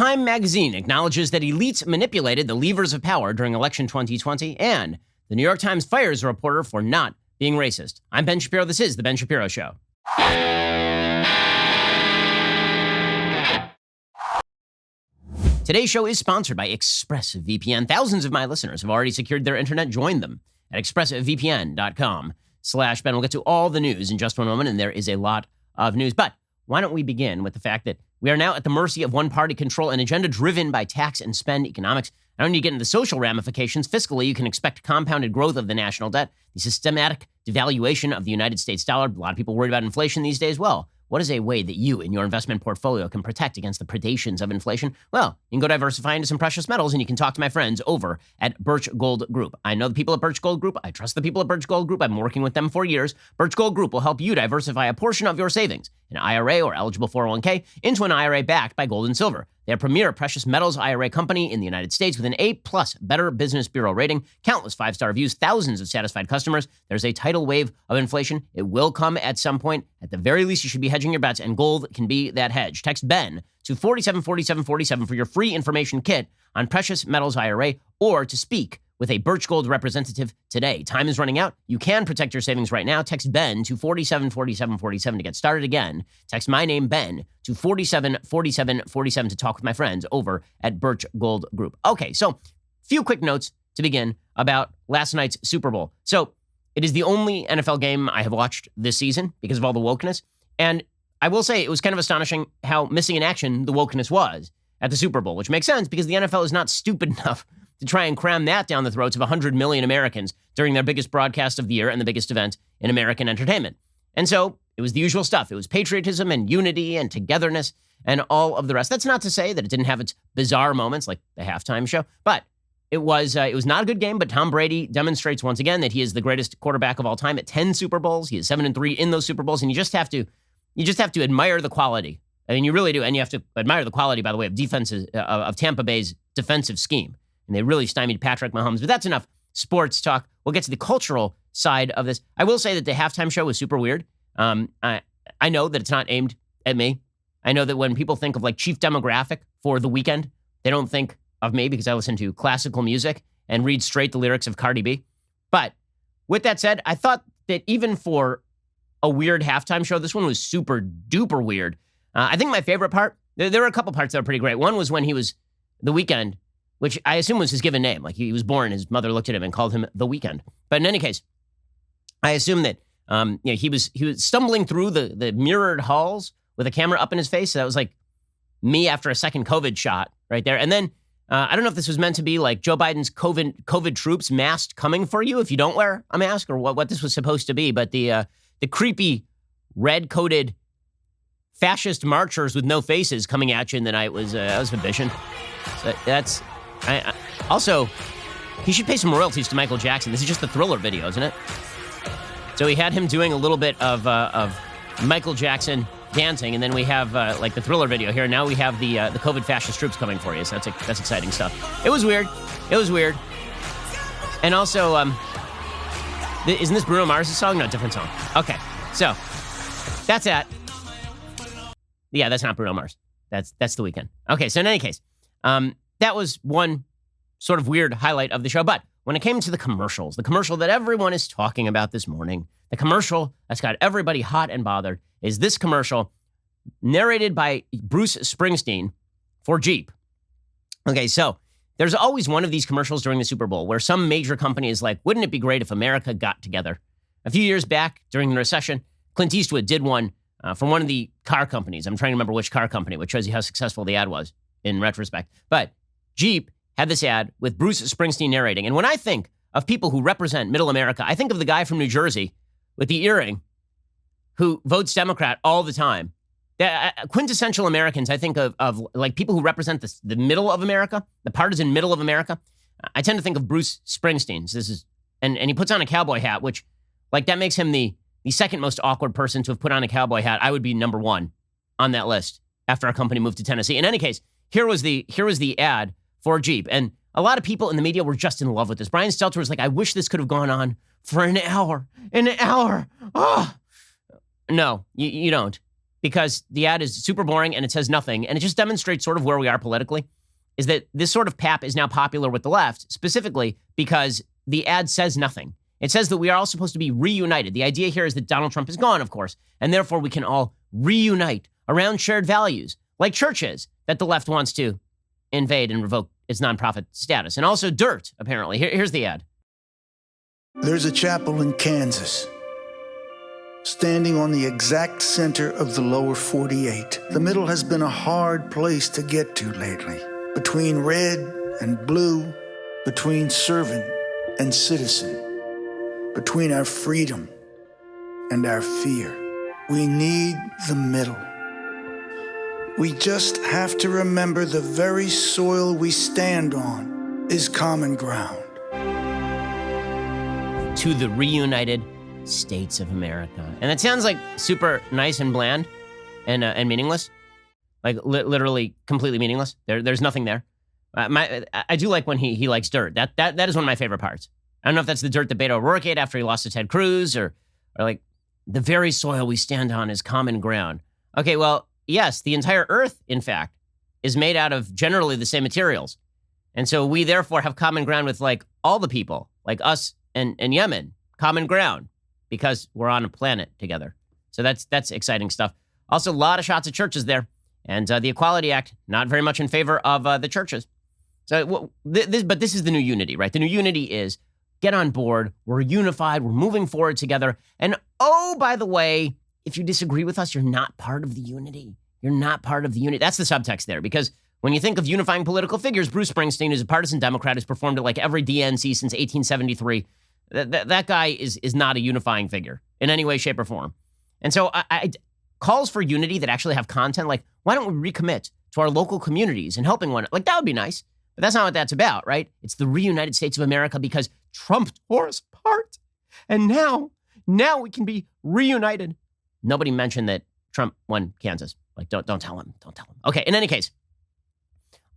Time magazine acknowledges that elites manipulated the levers of power during election 2020, and the New York Times fires a reporter for not being racist. I'm Ben Shapiro. This is The Ben Shapiro Show. Today's show is sponsored by ExpressVPN. Thousands of my listeners have already secured their internet. Join them at expressvpn.com/Ben. We'll get to all the news in just one moment, and there is a lot of news. But why don't we begin with the fact that we are now at the mercy of one-party control, an agenda driven by tax and spend economics. I don't need to get into the social ramifications. Fiscally, you can expect compounded growth of the national debt, the systematic devaluation of the United States dollar. A lot of people worried about inflation these days. Well, what is a way that you and your investment portfolio can protect against the predations of inflation? Well, you can go diversify into some precious metals, and you can talk to my friends over at Birch Gold Group. I know the people at Birch Gold Group. I trust the people at Birch Gold Group. I've been working with them for years. Birch Gold Group will help you diversify a portion of your savings, an IRA or eligible 401k, into an IRA backed by gold and silver. They're a premier precious metals IRA company in the United States with an A+ Better Business Bureau rating, countless 5-star reviews, thousands of satisfied customers. There's a tidal wave of inflation. It will come at some point. At the very least, you should be hedging your bets, and gold can be that hedge. Text Ben to 474747 for your free information kit on precious metals IRA, or to speak with a Birch Gold representative today. Time is running out. You can protect your savings right now. Text Ben to 474747 to get started. Again, text my name, Ben, to 474747 to talk with my friends over at Birch Gold Group. Okay, so few quick notes to begin about last night's Super Bowl. So it is the only NFL game I have watched this season because of all the wokeness. And I will say it was kind of astonishing how missing in action the wokeness was at the Super Bowl, which makes sense because the NFL is not stupid enough to try and cram that down the throats of 100 million Americans during their biggest broadcast of the year and the biggest event in American entertainment. And so it was the usual stuff. It was patriotism and unity and togetherness and all of the rest. That's not to say that it didn't have its bizarre moments like the halftime show, but it was not a good game. But Tom Brady demonstrates once again that he is the greatest quarterback of all time at 10 Super Bowls. He is 7-3 in those Super Bowls, and you just have to admire the quality. I mean, you really do, and you have to admire the quality, by the way, of defenses of Tampa Bay's defensive scheme. And they really stymied Patrick Mahomes. But that's enough sports talk. We'll get to the cultural side of this. I will say that the halftime show was super weird. I know that it's not aimed at me. I know that when people think of like chief demographic for The Weeknd, they don't think of me because I listen to classical music and read straight the lyrics of Cardi B. But with that said, I thought that even for a weird halftime show, this one was super duper weird. I think my favorite part, there were a couple parts that were pretty great. One was when he was The Weeknd, which I assume was his given name. Like he was born, his mother looked at him and called him The Weeknd. But in any case, I assume that he was stumbling through the mirrored halls with a camera up in his face. So that was like me after a second COVID shot right there. And then I don't know if this was meant to be like Joe Biden's COVID troops masked coming for you if you don't wear a mask, or what this was supposed to be. But the creepy red-coated fascist marchers with no faces coming at you in the night was a vision. So that's. Also, he should pay some royalties to Michael Jackson. This is just the Thriller video, isn't it? So he had him doing a little bit of Michael Jackson dancing, and then we have like the Thriller video here. Now we have the COVID fascist troops coming for you. So that's exciting stuff. It was weird. And also, isn't this Bruno Mars' song? No, different song. Okay, so that's that. Yeah, that's not Bruno Mars. That's The Weeknd. Okay, so in any case, that was one sort of weird highlight of the show. But when it came to the commercials, the commercial that everyone is talking about this morning, the commercial that's got everybody hot and bothered, is this commercial narrated by Bruce Springsteen for Jeep. Okay, so there's always one of these commercials during the Super Bowl where some major company is like, wouldn't it be great if America got together? A few years back during the recession, Clint Eastwood did one from one of the car companies. I'm trying to remember which car company, which shows you how successful the ad was in retrospect. But Jeep had this ad with Bruce Springsteen narrating. And when I think of people who represent middle America, I think of the guy from New Jersey with the earring who votes Democrat all the time. Quintessential Americans, I think of like people who represent the middle of America, the partisan middle of America. I tend to think of Bruce Springsteen. So this is, and he puts on a cowboy hat, which like that makes him the second most awkward person to have put on a cowboy hat. I would be number one on that list after our company moved to Tennessee. In any case, here was the ad for Jeep. And a lot of people in the media were just in love with this. Brian Stelter was like, I wish this could have gone on for an hour. An hour. Oh, no, you don't. because the ad is super boring and it says nothing. And it just demonstrates sort of where we are politically, is that this sort of pap is now popular with the left, specifically because the ad says nothing. It says that we are all supposed to be reunited. The idea here is that Donald Trump is gone, of course, and therefore we can all reunite around shared values, like churches that the left wants to invade and revoke its nonprofit status. And also dirt, apparently. Here's the ad. There's a chapel in Kansas, standing on the exact center of the lower 48. The middle has been a hard place to get to lately. Between red and blue, between servant and citizen, between our freedom and our fear. We need the middle. We just have to remember the very soil we stand on is common ground. To the reunited states of America. And it sounds like super nice and bland and meaningless. Like literally completely meaningless. There's nothing there. I do like when he likes dirt. That is one of my favorite parts. I don't know if that's the dirt that Beto O'Rourke ate after he lost to Ted Cruz or like the very soil we stand on is common ground. Okay, well, yes, the entire earth, in fact, is made out of generally the same materials. And so we therefore have common ground with like all the people, like us and Yemen, common ground, because we're on a planet together. So that's exciting stuff. Also, a lot of shots of churches there. And the Equality Act, not very much in favor of the churches. So this is the new unity, right? The new unity is get on board. We're unified. We're moving forward together. And oh, by the way, if you disagree with us, you're not part of the unity. You're not part of the unity. That's the subtext there, because when you think of unifying political figures, Bruce Springsteen is a partisan Democrat who's performed at like every DNC since 1873. That guy is not a unifying figure in any way, shape, or form. And so I calls for unity that actually have content, like, why don't we recommit to our local communities and helping one? Like, that would be nice. But that's not what that's about, right? It's the reunited states of America because Trump tore us apart. And now we can be reunited. Nobody mentioned that Trump won Kansas. Like, don't tell him. Don't tell him. Okay, in any case,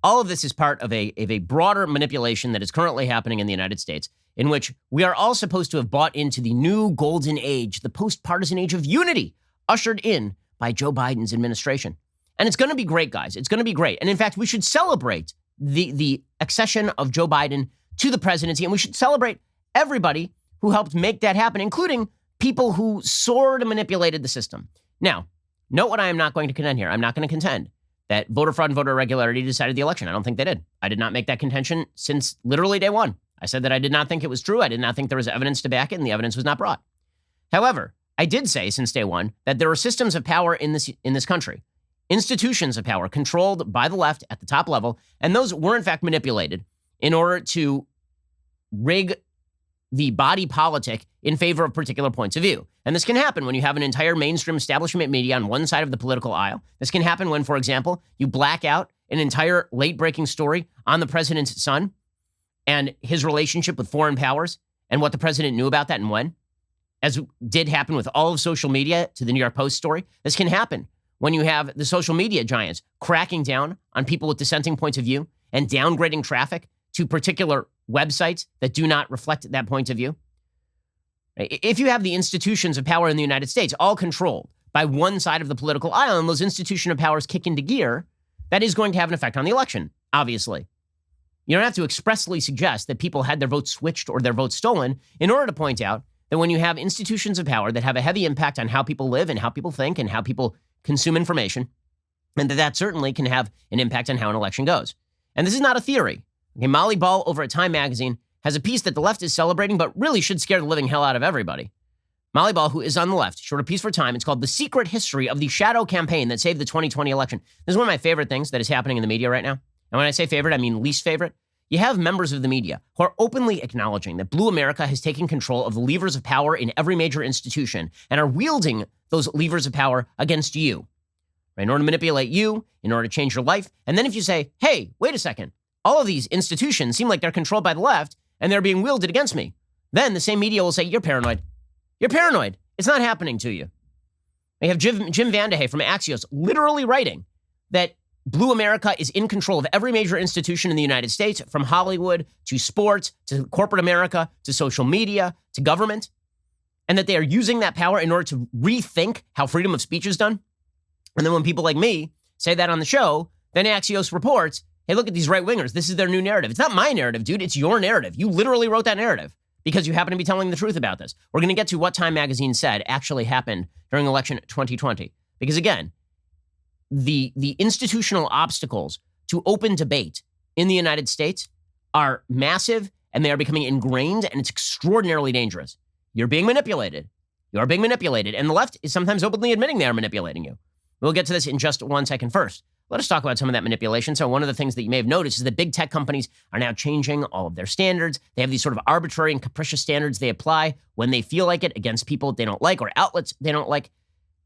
all of this is part of a broader manipulation that is currently happening in the United States, in which we are all supposed to have bought into the new golden age, the post-partisan age of unity, ushered in by Joe Biden's administration. And it's going to be great, guys. It's going to be great. And in fact, we should celebrate the accession of Joe Biden to the presidency, and we should celebrate everybody who helped make that happen, including people who sort of manipulated the system. Now, note what I am not going to contend here. I'm not going to contend that voter fraud and voter irregularity decided the election. I don't think they did. I did not make that contention since literally day one. I said that I did not think it was true. I did not think there was evidence to back it, and the evidence was not brought. However, I did say since day one that there are systems of power in this country, institutions of power controlled by the left at the top level, and those were in fact manipulated in order to rig the body politic in favor of particular points of view. And this can happen when you have an entire mainstream establishment media on one side of the political aisle. This can happen when, for example, you black out an entire late-breaking story on the president's son and his relationship with foreign powers and what the president knew about that and when, as did happen with all of social media to the New York Post story. This can happen when you have the social media giants cracking down on people with dissenting points of view and downgrading traffic to particular websites that do not reflect that point of view. If you have the institutions of power in the United States all controlled by one side of the political aisle and those institutions of powers kick into gear, that is going to have an effect on the election, obviously. You don't have to expressly suggest that people had their votes switched or their votes stolen in order to point out that when you have institutions of power that have a heavy impact on how people live and how people think and how people consume information, and that certainly can have an impact on how an election goes. And this is not a theory. Okay, Molly Ball over at Time Magazine has a piece that the left is celebrating, but really should scare the living hell out of everybody. Molly Ball, who is on the left, she wrote a piece for Time. It's called The Secret History of the Shadow Campaign That Saved the 2020 Election. This is one of my favorite things that is happening in the media right now. And when I say favorite, I mean least favorite. You have members of the media who are openly acknowledging that Blue America has taken control of the levers of power in every major institution and are wielding those levers of power against you, right, in order to manipulate you, in order to change your life. And then if you say, hey, wait a second, all of these institutions seem like they're controlled by the left and they're being wielded against me, then the same media will say, you're paranoid. You're paranoid. It's not happening to you. They have Jim Vandehey from Axios literally writing that Blue America is in control of every major institution in the United States, from Hollywood to sports to corporate America to social media to government, and that they are using that power in order to rethink how freedom of speech is done. And then when people like me say that on the show, then Axios reports, hey, look at these right-wingers. This is their new narrative. It's not my narrative, dude. It's your narrative. You literally wrote that narrative because you happen to be telling the truth about this. We're going to get to what Time Magazine said actually happened during election 2020. Because again, the institutional obstacles to open debate in the United States are massive, and they are becoming ingrained, and it's extraordinarily dangerous. You're being manipulated. You are being manipulated, and the left is sometimes openly admitting they are manipulating you. We'll get to this in just 1 second. First, let us talk about some of that manipulation. So one of the things that you may have noticed is that big tech companies are now changing all of their standards. They have these sort of arbitrary and capricious standards they apply when they feel like it against people they don't like or outlets they don't like.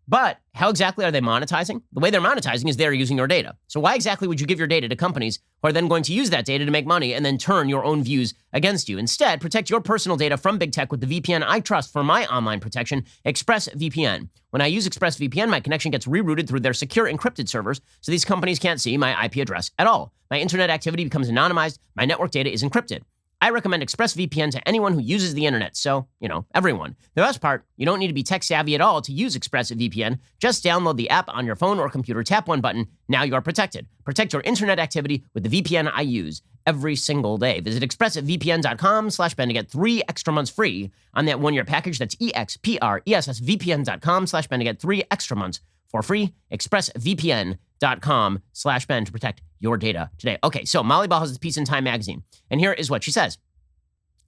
But how exactly are they monetizing? The way they're monetizing is they're using your data. So why exactly would you give your data to companies who are then going to use that data to make money and then turn your own views against you? Instead, protect your personal data from big tech with the VPN I trust for my online protection, ExpressVPN. When I use ExpressVPN, my connection gets rerouted through their secure encrypted servers, so these companies can't see my IP address at all. My internet activity becomes anonymized. My network data is encrypted. I recommend ExpressVPN to anyone who uses the internet. So, everyone. The best part, you don't need to be tech savvy at all to use ExpressVPN. Just download the app on your phone or computer, tap one button. Now you are protected. Protect your internet activity with the VPN I use every single day. Visit expressvpn.com/Ben to get 3 extra months free on that 1-year package. That's expressvpn.com/Ben to get 3 extra months for free. expressvpn.com/Ben to protect your data today. Okay, so Molly Ball has this piece in Time Magazine, and here is what she says.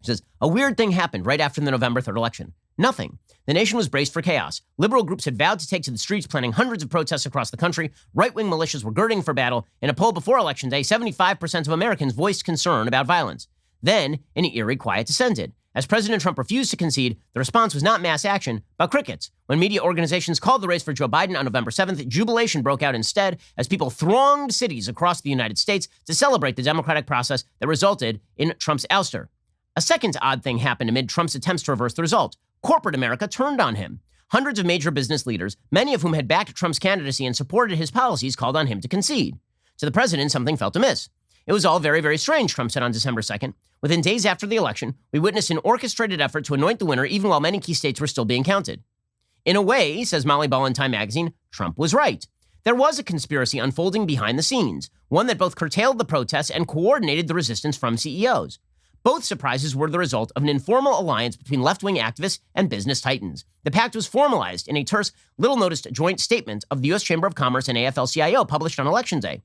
She says, a weird thing happened right after the November 3rd election. Nothing. The nation was braced for chaos. Liberal groups had vowed to take to the streets, planning hundreds of protests across the country. Right-wing militias were girding for battle. In a poll before Election Day, 75% of Americans voiced concern about violence. Then, an eerie quiet descended. As President Trump refused to concede, the response was not mass action, but crickets. When media organizations called the race for Joe Biden on November 7th, jubilation broke out instead as people thronged cities across the United States to celebrate the democratic process that resulted in Trump's ouster. A second odd thing happened amid Trump's attempts to reverse the result. Corporate America turned on him. Hundreds of major business leaders, many of whom had backed Trump's candidacy and supported his policies, called on him to concede. To the president, something felt amiss. It was all very, very strange, Trump said on December 2nd. Within days after the election, we witnessed an orchestrated effort to anoint the winner even while many key states were still being counted. In a way, says Molly Ball in Time Magazine, Trump was right. There was a conspiracy unfolding behind the scenes, one that both curtailed the protests and coordinated the resistance from CEOs. Both surprises were the result of an informal alliance between left-wing activists and business titans. The pact was formalized in a terse, little-noticed joint statement of the U.S. Chamber of Commerce and AFL-CIO published on Election Day.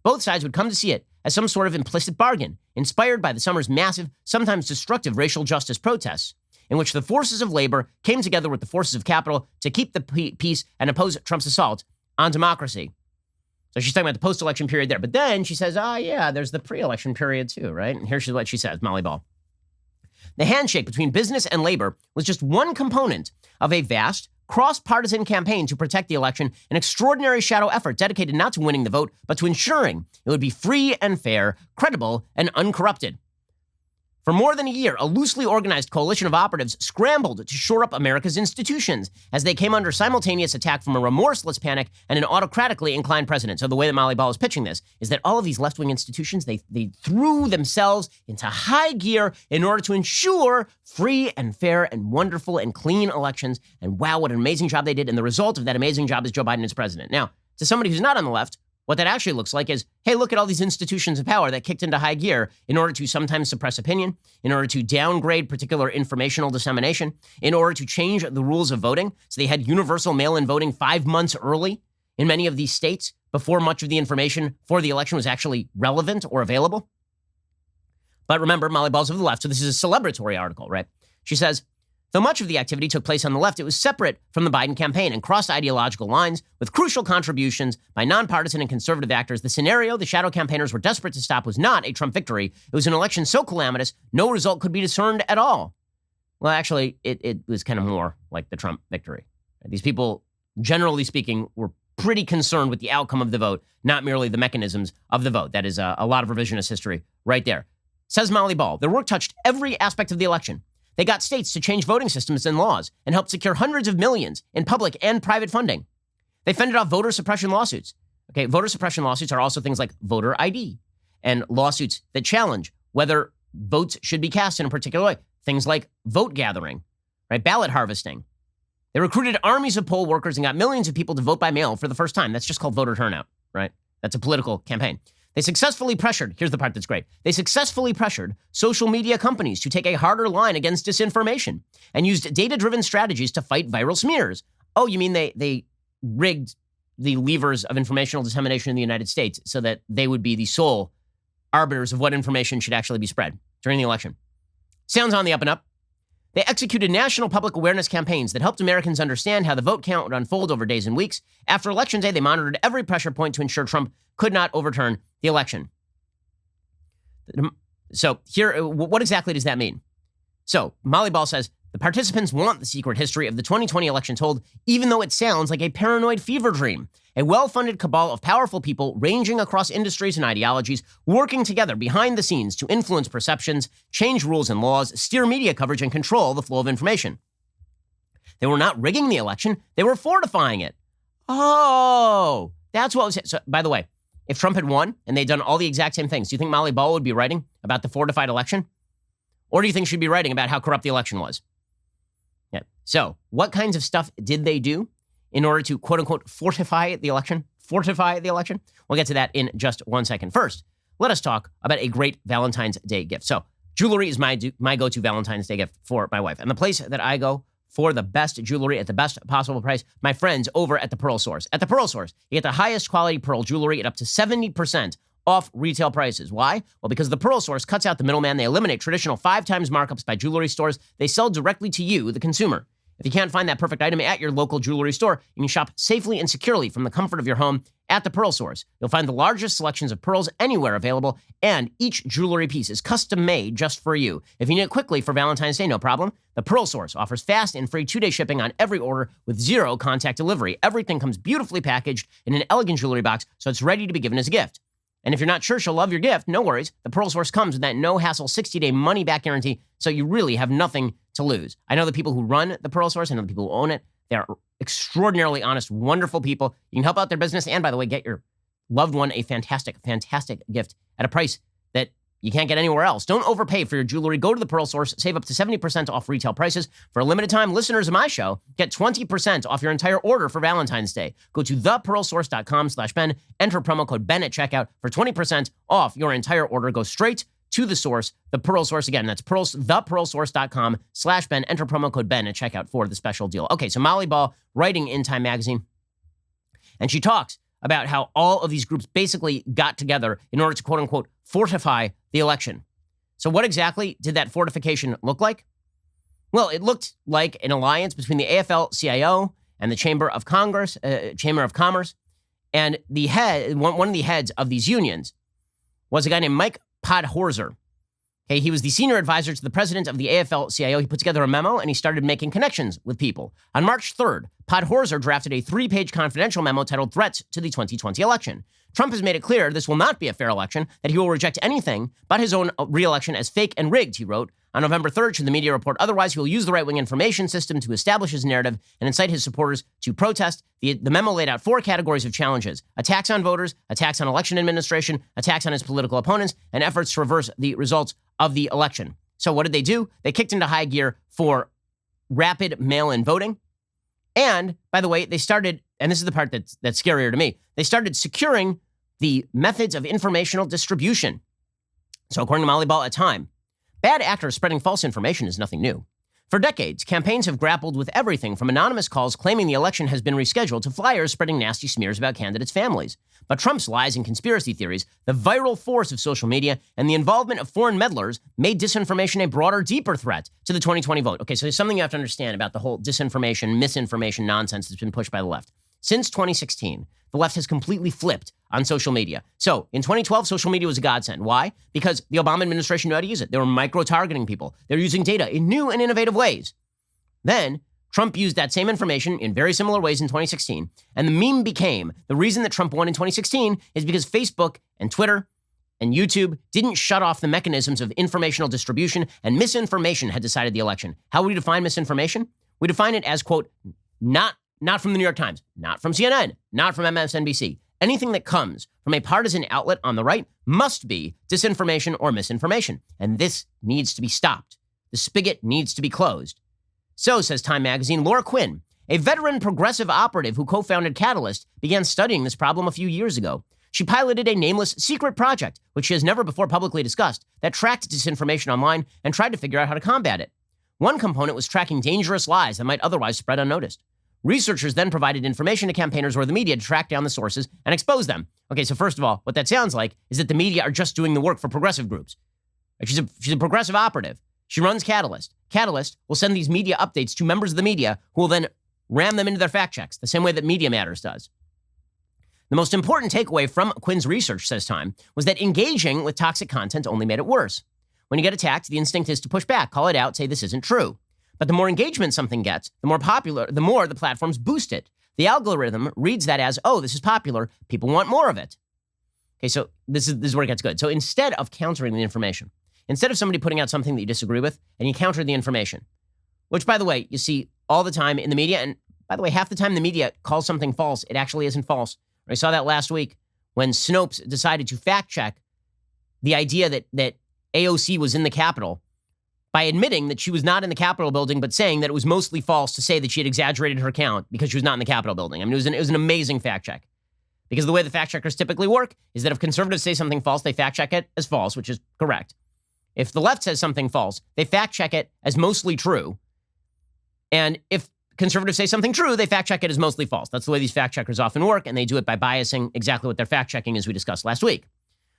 Both sides would come to see it as some sort of implicit bargain, inspired by the summer's massive, sometimes destructive racial justice protests, in which the forces of labor came together with the forces of capital to keep the peace and oppose Trump's assault on democracy. So she's talking about the post-election period there. But then she says, there's the pre-election period too, right? And here's what she says, Molly Ball. The handshake between business and labor was just one component of a vast, cross-partisan campaign to protect the election, an extraordinary shadow effort dedicated not to winning the vote, but to ensuring it would be free and fair, credible and uncorrupted. For more than a year, a loosely organized coalition of operatives scrambled to shore up America's institutions as they came under simultaneous attack from a remorseless panic and an autocratically inclined president. So the way that Molly Ball is pitching this is that all of these left-wing institutions, they threw themselves into high gear in order to ensure free and fair and wonderful and clean elections. And wow, what an amazing job they did. And the result of that amazing job is Joe Biden as president. Now, to somebody who's not on the left, what that actually looks like is, hey, look at all these institutions of power that kicked into high gear in order to sometimes suppress opinion, in order to downgrade particular informational dissemination, in order to change the rules of voting. So they had universal mail-in voting 5 months early in many of these states before much of the information for the election was actually relevant or available. But remember, Molly Ball's of the left, so this is a celebratory article, right? She says, though much of the activity took place on the left, it was separate from the Biden campaign and crossed ideological lines with crucial contributions by nonpartisan and conservative actors. The scenario the shadow campaigners were desperate to stop was not a Trump victory. It was an election so calamitous, no result could be discerned at all. Well, actually, it was kind of more like the Trump victory. These people, generally speaking, were pretty concerned with the outcome of the vote, not merely the mechanisms of the vote. That is a lot of revisionist history right there. Says Molly Ball, their work touched every aspect of the election. They got states to change voting systems and laws and helped secure hundreds of millions in public and private funding. They fended off voter suppression lawsuits. Okay, voter suppression lawsuits are also things like voter ID and lawsuits that challenge whether votes should be cast in a particular way. Things like vote gathering, right? Ballot harvesting. They recruited armies of poll workers and got millions of people to vote by mail for the first time. That's just called voter turnout, right? That's a political campaign. They successfully pressured, here's the part that's great. They successfully pressured social media companies to take a harder line against disinformation and used data-driven strategies to fight viral smears. Oh, you mean they rigged the levers of informational dissemination in the United States so that they would be the sole arbiters of what information should actually be spread during the election. Sounds on the up and up. They executed national public awareness campaigns that helped Americans understand how the vote count would unfold over days and weeks. After Election Day, they monitored every pressure point to ensure Trump could not overturn the election. So here, what exactly does that mean? So Molly Ball says, the participants want the secret history of the 2020 election told, even though it sounds like a paranoid fever dream. A well-funded cabal of powerful people ranging across industries and ideologies working together behind the scenes to influence perceptions, change rules and laws, steer media coverage, and control the flow of information. They were not rigging the election. They were fortifying it. Oh, that's what was it. So, by the way, if Trump had won and they'd done all the exact same things, do you think Molly Ball would be writing about the fortified election? Or do you think she'd be writing about how corrupt the election was? Yeah. So what kinds of stuff did they do in order to, quote unquote, fortify the election? Fortify the election? We'll get to that in just 1 second. First, let us talk about a great Valentine's Day gift. So jewelry is my go-to Valentine's Day gift for my wife. And the place that I go for the best jewelry at the best possible price, my friends over at the Pearl Source. At the Pearl Source, you get the highest quality pearl jewelry at up to 70% off retail prices. Why? Well, because the Pearl Source cuts out the middleman. They eliminate traditional 5 times markups by jewelry stores. They sell directly to you, the consumer. If you can't find that perfect item at your local jewelry store, you can shop safely and securely from the comfort of your home at the Pearl Source. You'll find the largest selections of pearls anywhere available, and each jewelry piece is custom made just for you. If you need it quickly for Valentine's Day, no problem. The Pearl Source offers fast and free 2-day shipping on every order with 0 contact delivery. Everything comes beautifully packaged in an elegant jewelry box, so it's ready to be given as a gift. And if you're not sure she'll love your gift, no worries. The Pearl Source comes with that no-hassle 60-day money-back guarantee, so you really have nothing to lose. I know the people who run the Pearl Source. I know the people who own it. They're extraordinarily honest, wonderful people. You can help out their business and, by the way, get your loved one a fantastic, fantastic gift at a price that you can't get anywhere else. Don't overpay for your jewelry. Go to the Pearl Source. Save up to 70% off retail prices. For a limited time, listeners of my show get 20% off your entire order for Valentine's Day. Go to thepearlsource.com/Ben. Enter promo code Ben at checkout for 20% off your entire order. Go straight to the source, the Pearl Source. Again, that's thepearlsource.com/Ben. Enter promo code Ben at checkout for the special deal. Okay, so Molly Ball writing in Time Magazine, and she talks about how all of these groups basically got together in order to, quote unquote, fortify the election. So what exactly did that fortification look like? Well, it looked like an alliance between the AFL-CIO and the Chamber of Commerce, and the head, one of the heads of these unions was a guy named Mike Podhorzer. Okay, he was the senior advisor to the president of the AFL-CIO. He put together a memo and he started making connections with people. On March 3rd, Podhorzer drafted a 3-page confidential memo titled Threats to the 2020 Election. Trump has made it clear this will not be a fair election, that he will reject anything but his own re-election as fake and rigged, he wrote. On November 3rd, should the media report otherwise, he will use the right-wing information system to establish his narrative and incite his supporters to protest. The memo laid out 4 categories of challenges: attacks on voters, attacks on election administration, attacks on his political opponents, and efforts to reverse the results of the election. So what did they do? They kicked into high gear for rapid mail-in voting. And, by the way, they started, and this is the part that's scarier to me, they started securing the methods of informational distribution. So according to Molly Ball at Time, bad actors spreading false information is nothing new. For decades, campaigns have grappled with everything from anonymous calls claiming the election has been rescheduled to flyers spreading nasty smears about candidates' families. But Trump's lies and conspiracy theories, the viral force of social media, and the involvement of foreign meddlers made disinformation a broader, deeper threat to the 2020 vote. Okay, so there's something you have to understand about the whole disinformation, misinformation nonsense that's been pushed by the left. Since 2016, the left has completely flipped on social media. So in 2012, social media was a godsend. Why? Because the Obama administration knew how to use it. They were micro-targeting people. They were using data in new and innovative ways. Then Trump used that same information in very similar ways in 2016. And the meme became, the reason that Trump won in 2016 is because Facebook and Twitter and YouTube didn't shut off the mechanisms of informational distribution, and misinformation had decided the election. How would we define misinformation? We define it as, quote, not from the New York Times, not from CNN, not from MSNBC. Anything that comes from a partisan outlet on the right must be disinformation or misinformation. And this needs to be stopped. The spigot needs to be closed. So, says Time Magazine, Laura Quinn, A veteran progressive operative who co-founded Catalyst began studying this problem a few years ago. She piloted a nameless secret project, which she has never before publicly discussed, that tracked disinformation online and tried to figure out how to combat it. One component was tracking dangerous lies that might otherwise spread unnoticed. Researchers then provided information to campaigners or the media to track down the sources and expose them. Okay, so first of all, what that sounds like is that the media are just doing the work for progressive groups. Like she's a progressive operative. She runs Catalyst. Catalyst will send these media updates to members of the media who will then ram them into their fact checks, the same way that Media Matters does. The most important takeaway from Quinn's research, says Time, was that engaging with toxic content only made it worse. When you get attacked, the instinct is to push back, call it out, say this isn't true. But the more engagement something gets, the more popular, the more the platforms boost it. The algorithm reads that as, oh, this is popular, people want more of it. Okay, so this is where it gets good. So instead of countering the information, instead of somebody putting out something that you disagree with, and you counter the information, which, by the way, you see all the time in the media, and by the way, half the time the media calls something false, it actually isn't false. I saw that last week when Snopes decided to fact check the idea that AOC was in the Capitol by admitting that she was not in the Capitol building, but saying that it was mostly false to say that she had exaggerated her count because she was not in the Capitol building. I mean, it was an amazing fact check. Because the way the fact checkers typically work is that if conservatives say something false, they fact check it as false, which is correct. If the left says something false, they fact check it as mostly true. And if conservatives say something true, they fact check it as mostly false. That's the way these fact checkers often work, and they do it by biasing exactly what they're fact checking, as we discussed last week.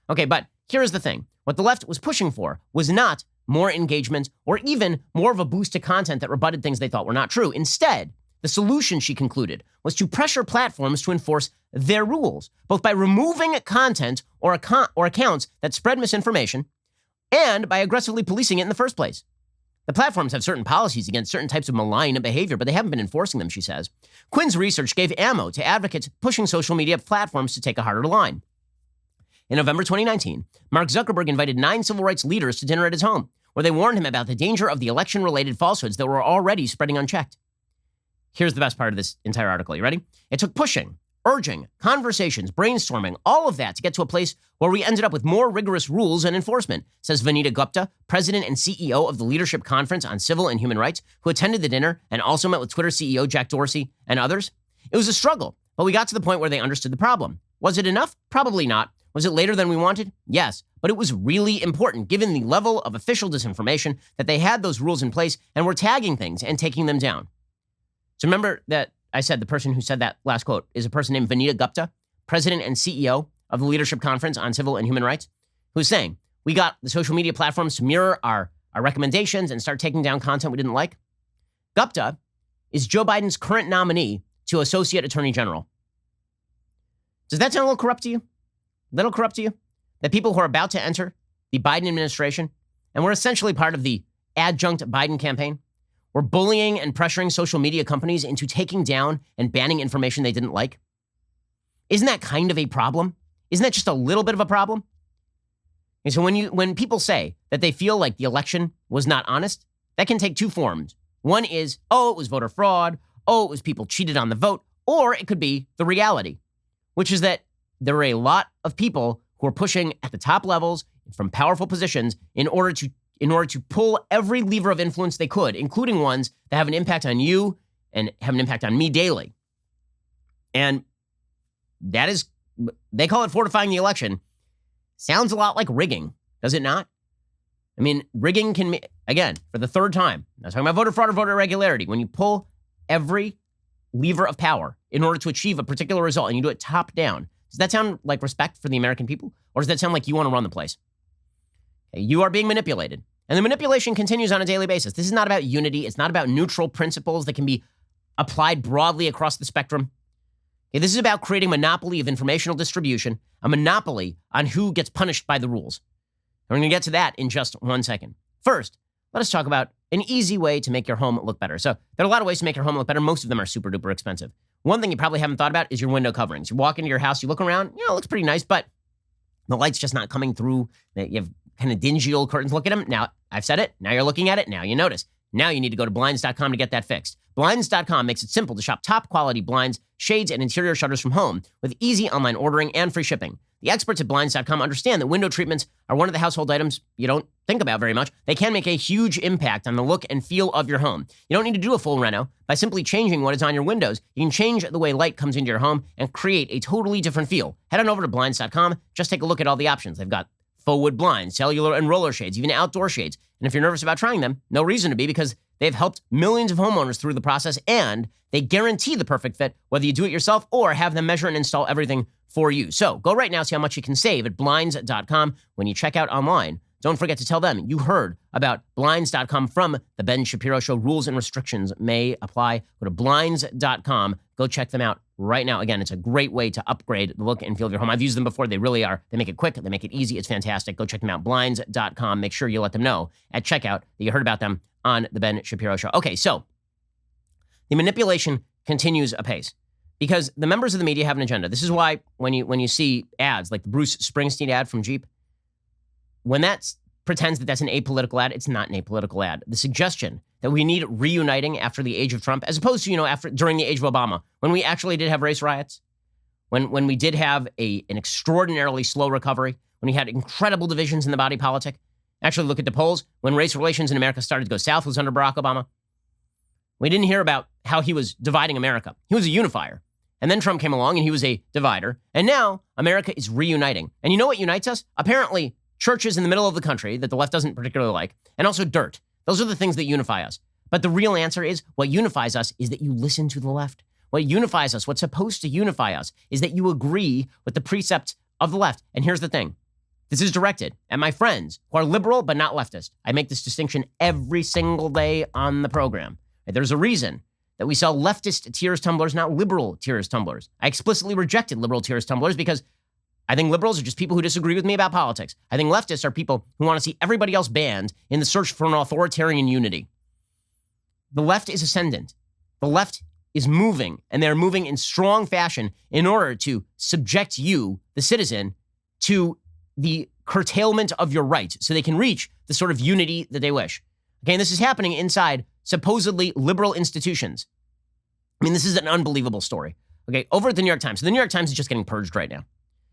Okay, but here's the thing. What the left was pushing for was not more engagement or even more of a boost to content that rebutted things they thought were not true. Instead, the solution, she concluded, was to pressure platforms to enforce their rules, both by removing content or accounts that spread misinformation and by aggressively policing it in the first place. The platforms have certain policies against certain types of malign behavior, but they haven't been enforcing them, she says. Quinn's research gave ammo to advocates pushing social media platforms to take a harder line. In November 2019, Mark Zuckerberg invited 9 civil rights leaders to dinner at his home, where they warned him about the danger of the election-related falsehoods that were already spreading unchecked. Here's the best part of this entire article. You ready? It took pushing, urging, conversations, brainstorming, all of that to get to a place where we ended up with more rigorous rules and enforcement, says Vanita Gupta, president and CEO of the Leadership Conference on Civil and Human Rights, who attended the dinner and also met with Twitter CEO Jack Dorsey and others. It was a struggle, but we got to the point where they understood the problem. Was it enough? Probably not. Was it later than we wanted? Yes, but it was really important given the level of official disinformation that they had those rules in place and were tagging things and taking them down. So remember that I said the person who said that last quote is a person named Vanita Gupta, president and CEO of the Leadership Conference on Civil and Human Rights, who's saying, we got the social media platforms to mirror our recommendations and start taking down content we didn't like. Gupta is Joe Biden's current nominee to Associate Attorney General. Does that sound a little corrupt to you? Little corrupt to you? That people who are about to enter the Biden administration and were essentially part of the adjunct Biden campaign were bullying and pressuring social media companies into taking down and banning information they didn't like? Isn't that kind of a problem? Isn't that just a little bit of a problem? And so when people say that they feel like the election was not honest, that can take 2 forms. One is, oh, it was voter fraud. Oh, it was people cheated on the vote. Or it could be the reality, which is that there were a lot of people who were pushing at the top levels from powerful positions in order to pull every lever of influence they could, including ones that have an impact on you and have an impact on me daily. And that is, they call it fortifying the election. Sounds a lot like rigging, does it not? I mean, rigging can, again, for the third time, I'm not talking about voter fraud or voter irregularity. When you pull every lever of power in order to achieve a particular result and you do it top down, does that sound like respect for the American people? Or does that sound like you want to run the place? Okay, you are being manipulated. And the manipulation continues on a daily basis. This is not about unity. It's not about neutral principles that can be applied broadly across the spectrum. Okay, this is about creating a monopoly of informational distribution, a monopoly on who gets punished by the rules. And we're going to get to that in just 1 second. First, let us talk about an easy way to make your home look better. So there are a lot of ways to make your home look better. Most of them are super duper expensive. One thing you probably haven't thought about is your window coverings. You walk into your house, you look around, it looks pretty nice, but the light's just not coming through. You have kind of dingy old curtains. Look at them. Now, I've said it. Now you're looking at it. Now you notice. Now you need to go to Blinds.com to get that fixed. Blinds.com makes it simple to shop top quality blinds, shades, and interior shutters from home with easy online ordering and free shipping. The experts at Blinds.com understand that window treatments are one of the household items you don't think about very much. They can make a huge impact on the look and feel of your home. You don't need to do a full reno. By simply changing what is on your windows, you can change the way light comes into your home and create a totally different feel. Head on over to Blinds.com. Just take a look at all the options. They've got faux wood blinds, cellular and roller shades, even outdoor shades. And if you're nervous about trying them, no reason to be, because they've helped millions of homeowners through the process, and they guarantee the perfect fit, whether you do it yourself or have them measure and install everything for you. So go right now, see how much you can save at Blinds.com when you check out online. Don't forget to tell them you heard about Blinds.com from The Ben Shapiro Show. Rules and restrictions may apply. Go to Blinds.com. Go check them out right now. Again, it's a great way to upgrade the look and feel of your home. I've used them before. They really are. They make it quick. They make it easy. It's fantastic. Go check them out. Blinds.com. Make sure you let them know at checkout that you heard about them on The Ben Shapiro Show. Okay, so the manipulation continues apace because the members of the media have an agenda. This is why when you see ads like the Bruce Springsteen ad from Jeep, when that pretends that that's an apolitical ad, it's not an apolitical ad. The suggestion that we need reuniting after the age of Trump, as opposed to, during the age of Obama, when we actually did have race riots, when we did have an extraordinarily slow recovery, when we had incredible divisions in the body politic. Actually, look at the polls. When race relations in America started to go south was under Barack Obama. We didn't hear about how he was dividing America. He was a unifier. And then Trump came along and he was a divider. And now America is reuniting. And you know what unites us? Apparently, churches in the middle of the country that the left doesn't particularly like, and also dirt. Those are the things that unify us. But the real answer is what unifies us is that you listen to the left. What unifies us, what's supposed to unify us, is that you agree with the precepts of the left. And here's the thing. This is directed at my friends who are liberal but not leftist. I make this distinction every single day on the program. There's a reason that we sell leftist tears tumblers, not liberal tears tumblers. I explicitly rejected liberal tears tumblers because I think liberals are just people who disagree with me about politics. I think leftists are people who want to see everybody else banned in the search for an authoritarian unity. The left is ascendant. The left is moving, and they're moving in strong fashion in order to subject you, the citizen, to the curtailment of your rights so they can reach the sort of unity that they wish. Okay, and this is happening inside supposedly liberal institutions. I mean, this is an unbelievable story. Okay, over at the New York Times. So the New York Times is just getting purged right now.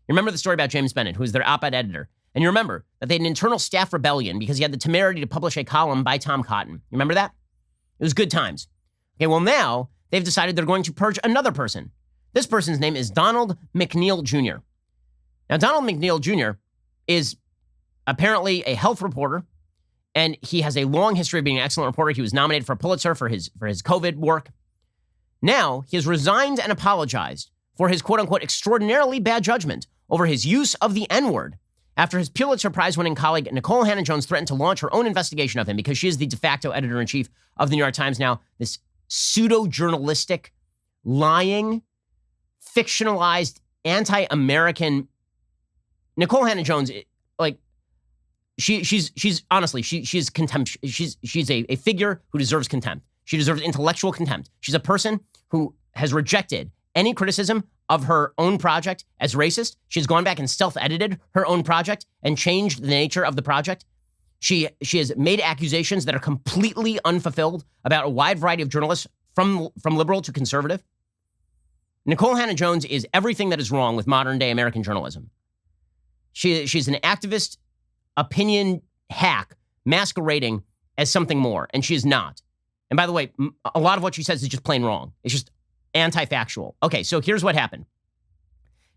You remember the story about James Bennett, who is their op-ed editor. And you remember that they had an internal staff rebellion because he had the temerity to publish a column by Tom Cotton. You remember that? It was good times. Okay, well now they've decided they're going to purge another person. This person's name is Donald McNeil Jr. Now, Donald McNeil Jr. is apparently a health reporter, and he has a long history of being an excellent reporter. He was nominated for a Pulitzer for his COVID work. Now, he has resigned and apologized for his quote-unquote extraordinarily bad judgment over his use of the N-word after his Pulitzer Prize-winning colleague Nicole Hannah-Jones threatened to launch her own investigation of him because she is the de facto editor-in-chief of the New York Times now. This pseudo-journalistic, lying, fictionalized, anti-American Nicole Hannah-Jones, like, she's honestly, she's contempt. She's a figure who deserves contempt. She deserves intellectual contempt. She's a person who has rejected any criticism of her own project as racist. She's gone back and self-edited her own project and changed the nature of the project. She has made accusations that are completely unfulfilled about a wide variety of journalists from liberal to conservative. Nicole Hannah-Jones is everything that is wrong with modern-day American journalism. She's an activist, opinion hack masquerading as something more, and she is not. And by the way, a lot of what she says is just plain wrong. It's just anti-factual. Okay, so here's what happened.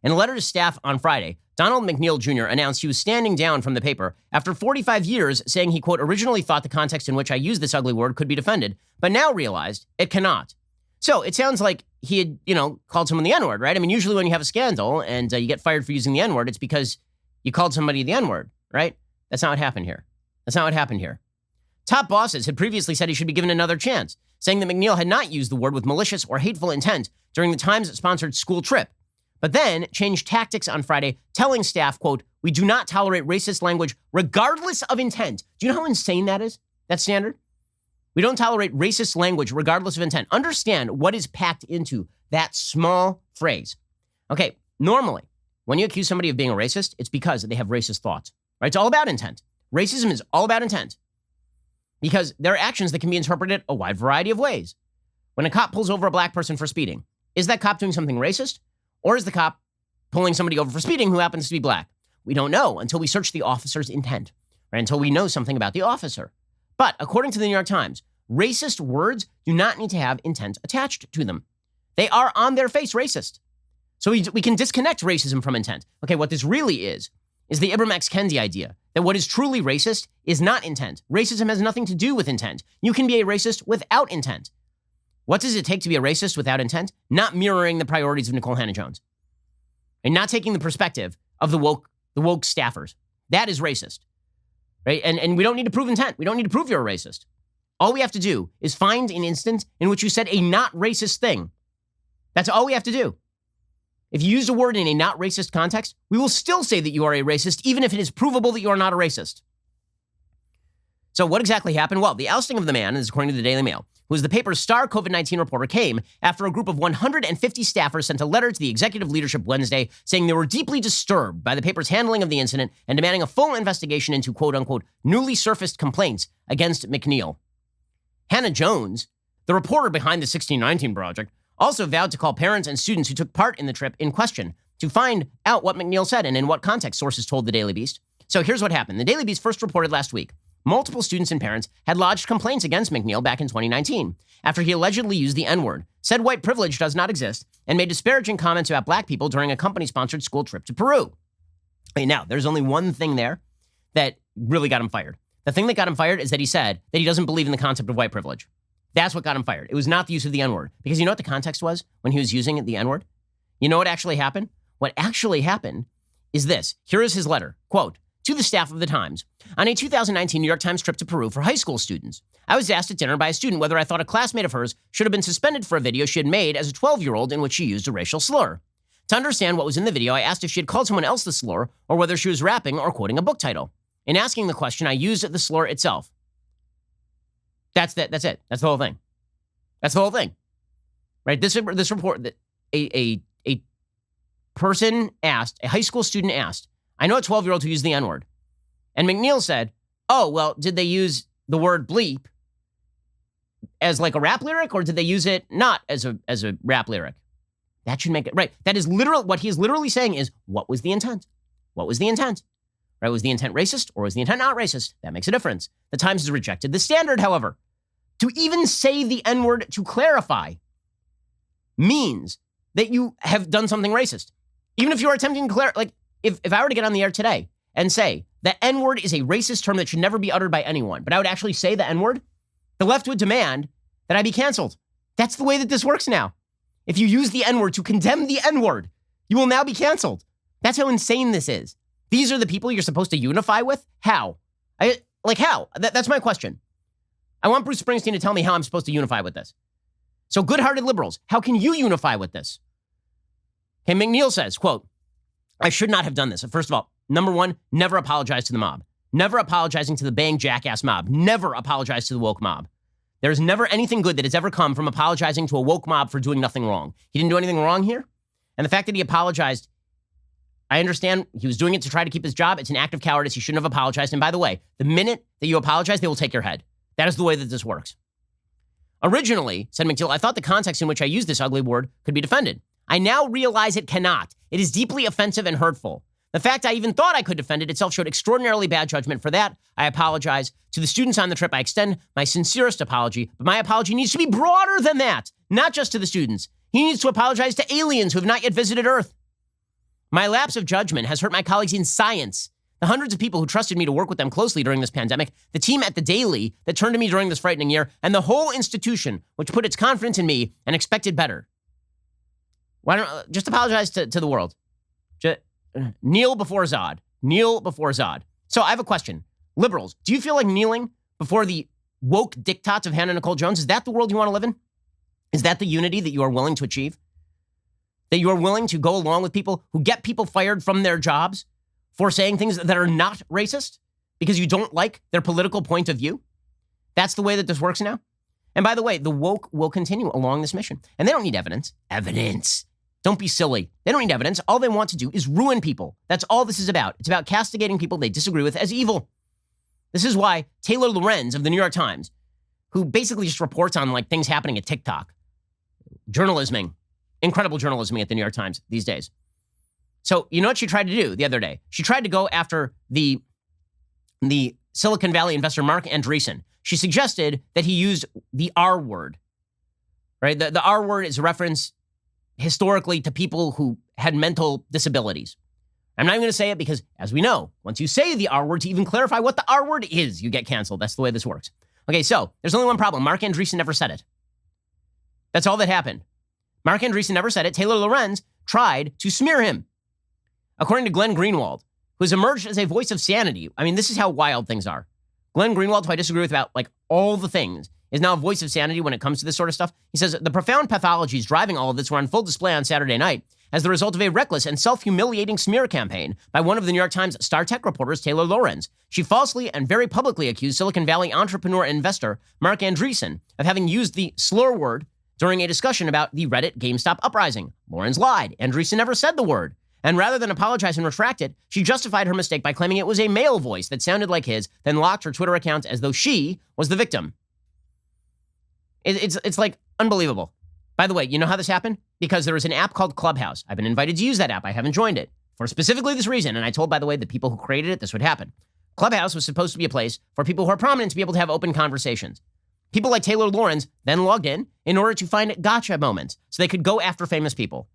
In a letter to staff on Friday, Donald McNeil Jr. announced he was standing down from the paper after 45 years, saying he, quote, originally thought the context in which I used this ugly word could be defended, but now realized it cannot. So it sounds like he had, called someone the N-word, right? I mean, usually when you have a scandal and you get fired for using the N-word, it's because you called somebody the N-word, right? That's not what happened here. That's not what happened here. Top bosses had previously said he should be given another chance, saying that McNeil had not used the word with malicious or hateful intent during the Times-sponsored school trip, but then changed tactics on Friday, telling staff, quote, we do not tolerate racist language regardless of intent. Do you know how insane that is? That standard? We don't tolerate racist language regardless of intent. Understand what is packed into that small phrase. Okay, normally, when you accuse somebody of being a racist, it's because they have racist thoughts, right? It's all about intent. Racism is all about intent. because there are actions that can be interpreted a wide variety of ways. When a cop pulls over a black person for speeding, is that cop doing something racist? Or is the cop pulling somebody over for speeding who happens to be black? We don't know until we search the officer's intent, right? Until we know something about the officer. But according to the New York Times, racist words do not need to have intent attached to them. They are on their face racist. So we can disconnect racism from intent. Okay, what this really is the Ibram X. Kendi idea that what is truly racist is not intent. Racism has nothing to do with intent. You can be a racist without intent. What does it take to be a racist without intent? Not mirroring the priorities of Nikole Hannah-Jones and not taking the perspective of the woke staffers. That is racist, right? And we don't need to prove intent. We don't need to prove you're a racist. All we have to do is find an instance in which you said a not racist thing. That's all we have to do. If you use a word in a not racist context, we will still say that you are a racist, even if it is provable that you are not a racist. So what exactly happened? Well, the ousting of the man, is according to the Daily Mail, who was the paper's star COVID-19 reporter, came after a group of 150 staffers sent a letter to the executive leadership Wednesday saying they were deeply disturbed by the paper's handling of the incident and demanding a full investigation into quote-unquote newly surfaced complaints against McNeil. Hannah-Jones, the reporter behind the 1619 Project, also vowed to call parents and students who took part in the trip in question to find out what McNeil said and in what context, sources told the Daily Beast. So here's what happened. The Daily Beast first reported last week multiple students and parents had lodged complaints against McNeil back in 2019 after he allegedly used the N-word, said white privilege does not exist, and made disparaging comments about black people during a company-sponsored school trip to Peru. Right, now, there's only one thing there that really got him fired. The thing that got him fired is that he said that he doesn't believe in the concept of white privilege. That's what got him fired. It was not the use of the N-word. Because you know what the context was when he was using the N-word? You know what actually happened? What actually happened is this. Here is his letter. Quote, to the staff of the Times. On a 2019 New York Times trip to Peru for high school students, I was asked at dinner by a student whether I thought a classmate of hers should have been suspended for a video she had made as a 12-year-old in which she used a racial slur. To understand what was in the video, I asked if she had called someone else the slur or whether she was rapping or quoting a book title. In asking the question, I used the slur itself. That's it. That's the whole thing. That's the whole thing. Right? This report that a person asked, a high school student asked, I know a 12-year-old who used the N-word. And McNeil said, oh, well, did they use the word bleep as like a rap lyric, or did they use it not as a rap lyric? That should make it right. That is literal. What he is literally saying is, what was the intent? What was the intent? Right? Was the intent racist or was the intent not racist? That makes a difference. The Times has rejected the standard, however. To even say the N-word to clarify means that you have done something racist. Even if you're attempting to clarify, like if I were to get on the air today and say the N-word is a racist term that should never be uttered by anyone, but I would actually say the N-word, the left would demand that I be canceled. That's the way that this works now. If you use the N-word to condemn the N-word, you will now be canceled. That's how insane this is. These are the people you're supposed to unify with? How? How? That's my question. I want Bruce Springsteen to tell me how I'm supposed to unify with this. So good-hearted liberals, how can you unify with this? Okay, McNeil says, quote, I should not have done this. First of all, number one, never apologize to the mob. Never apologizing to the bang jackass mob. Never apologize to the woke mob. There's never anything good that has ever come from apologizing to a woke mob for doing nothing wrong. He didn't do anything wrong here. And the fact that he apologized, I understand he was doing it to try to keep his job. It's an act of cowardice. He shouldn't have apologized. And by the way, the minute that you apologize, they will take your head. That is the way that this works. Originally, said McNeil, I thought the context in which I used this ugly word could be defended. I now realize it cannot. It is deeply offensive and hurtful. The fact I even thought I could defend it itself showed extraordinarily bad judgment. For that, I apologize. To the students on the trip, I extend my sincerest apology, but my apology needs to be broader than that, not just to the students. He needs to apologize to aliens who have not yet visited Earth. My lapse of judgment has hurt my colleagues in science, the hundreds of people who trusted me to work with them closely during this pandemic, the team at the Daily that turned to me during this frightening year, and the whole institution which put its confidence in me and expected better. Why don't just apologize to the world? Just kneel before Zod. Kneel before Zod. So I have a question. Liberals, do you feel like kneeling before the woke diktats of Hannah Nicole Jones? Is that the world you want to live in? Is that the unity that you are willing to achieve? That you are willing to go along with people who get people fired from their jobs for saying things that are not racist because you don't like their political point of view? That's the way that this works now. And by the way, the woke will continue along this mission. And they don't need evidence. Evidence. Don't be silly. They don't need evidence. All they want to do is ruin people. That's all this is about. It's about castigating people they disagree with as evil. This is why Taylor Lorenz of the New York Times, who basically just reports on like things happening at TikTok, journalisming, incredible journalism at the New York Times these days. So you know what she tried to do the other day? She tried to go after the Silicon Valley investor Mark Andreessen. She suggested that he used the R word, right? The R word is a reference historically to people who had mental disabilities. I'm not even going to say it because, as we know, once you say the R word to even clarify what the R word is, you get canceled. That's the way this works. Okay, so there's only one problem. Mark Andreessen never said it. That's all that happened. Mark Andreessen never said it. Taylor Lorenz tried to smear him. According to Glenn Greenwald, who has emerged as a voice of sanity. I mean, this is how wild things are. Glenn Greenwald, who I disagree with about like all the things, is now a voice of sanity when it comes to this sort of stuff. He says the profound pathologies driving all of this were on full display on Saturday night as the result of a reckless and self-humiliating smear campaign by one of the New York Times star tech reporters, Taylor Lorenz. She falsely and very publicly accused Silicon Valley entrepreneur and investor Mark Andreessen of having used the slur word during a discussion about the Reddit GameStop uprising. Lorenz lied. Andreessen never said the word. And rather than apologize and retract it, she justified her mistake by claiming it was a male voice that sounded like his, then locked her Twitter account as though she was the victim. It's like unbelievable. By the way, you know how this happened? Because there is an app called Clubhouse. I've been invited to use that app. I haven't joined it for specifically this reason. And I told, by the way, the people who created it, this would happen. Clubhouse was supposed to be a place for people who are prominent to be able to have open conversations. People like Taylor Lorenz then logged in order to find gotcha moments so they could go after famous people.